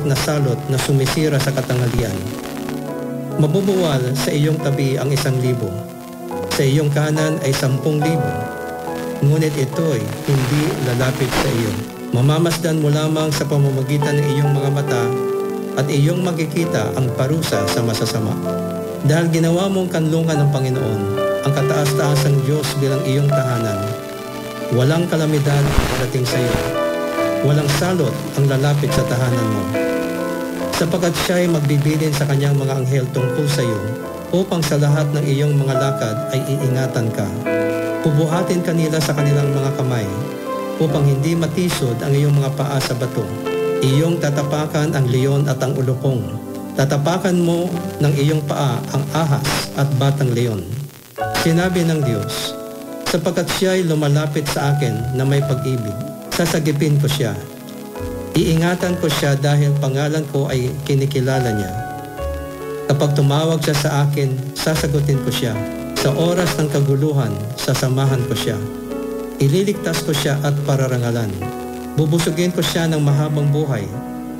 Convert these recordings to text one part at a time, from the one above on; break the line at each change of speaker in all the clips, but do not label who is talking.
na salot na sumisira sa katanghalian. Mabubuwal sa iyong tabi ang 1,000, sa iyong kanan ay 10,000, ngunit ito'y hindi lalapit sa iyo. Mamamasdan mo lamang sa pamamagitan ng iyong mga mata at iyong makikita ang parusa sa masasama. Dahil ginawa mong kanlungan ng Panginoon, ang kataas-taasang Diyos bilang iyong tahanan, walang kalamidad ang darating sa iyo. Walang salot ang lalapit sa tahanan mo. Sapagkat siya ay magbibilin sa kanyang mga anghel tungkol sa iyo, upang sa lahat ng iyong mga lakad ay iingatan ka. Pubuhatin kanila sa kanilang mga kamay, upang hindi matisod ang iyong mga paa sa bato. Iyong tatapakan ang leon at ang ulupong. Tatapakan mo ng iyong paa ang ahas at batang leon. Sinabi ng Diyos, sapagkat siya ay lumalapit sa akin na may pag-ibig, sasagipin ko siya. Iingatan ko siya dahil pangalan ko ay kinikilala niya. Kapag tumawag siya sa akin, sasagutin ko siya. Sa oras ng kaguluhan, sasamahan ko siya. Ililigtas ko siya at pararangalan. Bubusugin ko siya ng mahabang buhay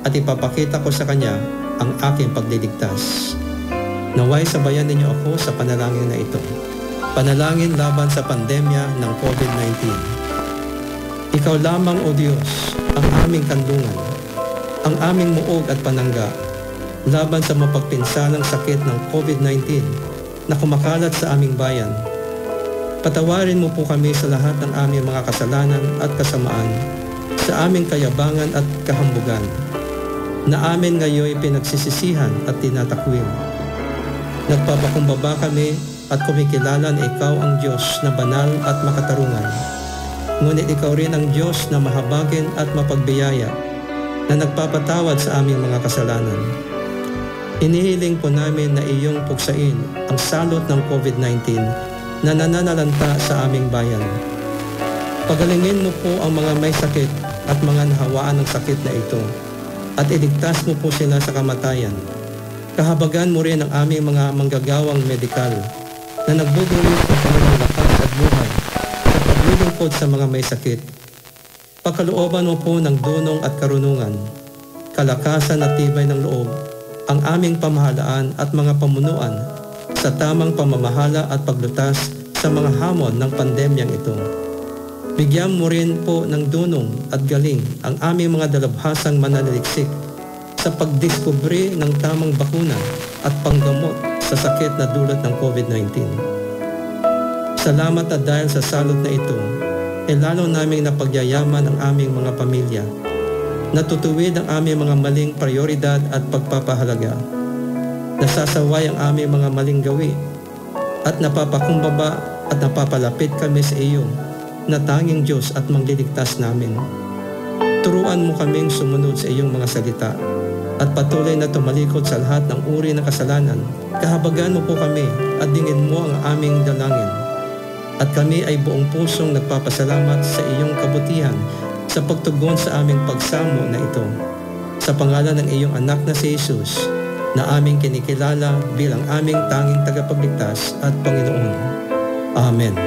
at ipapakita ko sa kanya ang aking pagliligtas. Naway sabayan ninyo ako sa panalangin na ito. Panalangin laban sa pandemya ng COVID-19. Ikaw lamang, O Diyos, ang aming kanlungan, ang aming muog at panangga, laban sa mapagpinsalang sakit ng COVID-19 na kumakalat sa aming bayan. Patawarin mo po kami sa lahat ng aming mga kasalanan at kasamaan, sa aming kayabangan at kahambugan, na amin ngayon pinagsisisihan at tinatakwil. Nagpapakumbaba kami at kumikilala na ikaw ang Diyos na banal at makatarungan. Ngunit ikaw rin ang Diyos na mahabagin at mapagbiyaya, na nagpapatawad sa aming mga kasalanan. Inihiling po namin na iyong puksain ang salot ng COVID-19 na nananalanta sa aming bayan. Pagalingin mo po ang mga may sakit at mga nahawaan ng sakit na ito, at iligtas mo po sila sa kamatayan. Kahabagan mo rin ang aming mga manggagawang medikal na nagbubulit ng kanilang lakas at buhay sa paglulungkod sa mga may sakit. Pagkalooban mo po ng dunong at karunungan, kalakasan at tibay ng loob, ang aming pamahalaan at mga pamunuan sa tamang pamamahala at paglutas sa mga hamon ng pandemyang ito. Bigyan mo rin po ng dunong at galing ang aming mga dalabhasang mananaliksik sa pagdiskubre ng tamang bakuna at panggamot sa sakit na dulot ng COVID-19. Salamat at dahil sa salot na ito, lalo naming napagyayaman ang aming mga pamilya. Natutuwid ang aming mga maling prioridad at pagpapahalaga. Nasasaway ang aming mga maling gawi at napapakumbaba at napapalapit kami sa iyo na tanging Diyos at mangliligtas namin. Turuan mo kaming sumunod sa iyong mga salita at patuloy na tumalikod sa lahat ng uri ng kasalanan. Kahabagan mo po kami at dingin mo ang aming dalangin. At kami ay buong pusong nagpapasalamat sa iyong kabutihan sa pagtugon sa aming pagsamo na ito. Sa pangalan ng iyong anak na si Jesus, na aming kinikilala bilang aming tanging tagapagligtas at Panginoon. Amen.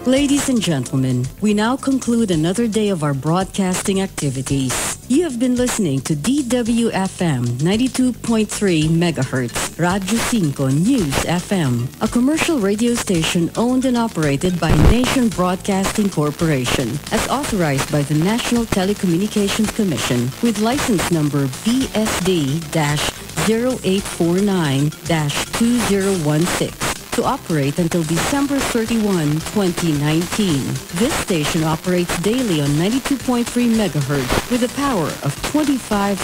Ladies and gentlemen, we now conclude another day of our broadcasting activities. You have been listening to DWFM 92.3 MHz, Radyo 5 News FM, a commercial radio station owned and operated by Nation Broadcasting Corporation, as authorized by the National Telecommunications Commission, with license number BSD-0849-2016. To operate until December 31, 2019. This station operates daily on 92.3 MHz with a power of 25,000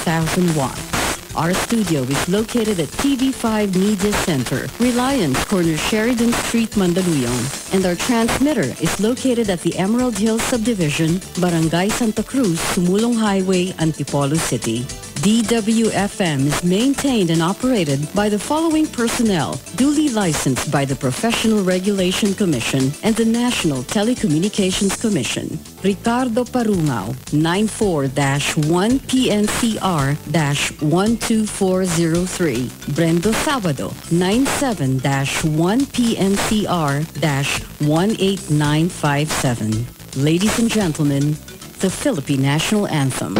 watts. Our studio is located at TV5 Media Center, Reliance Corner, Sheridan Street, Mandaluyong, and our transmitter is located at the Emerald Hills Subdivision, Barangay Santa Cruz, Sumulong Highway, Antipolo City. DWFM is maintained and operated by the following personnel, duly licensed by the Professional Regulation Commission and the National Telecommunications Commission. Ricardo Parungao, 94-1PNCR-12403. Brendo Sabado, 97-1PNCR-18957. Ladies and gentlemen, the Philippine National Anthem.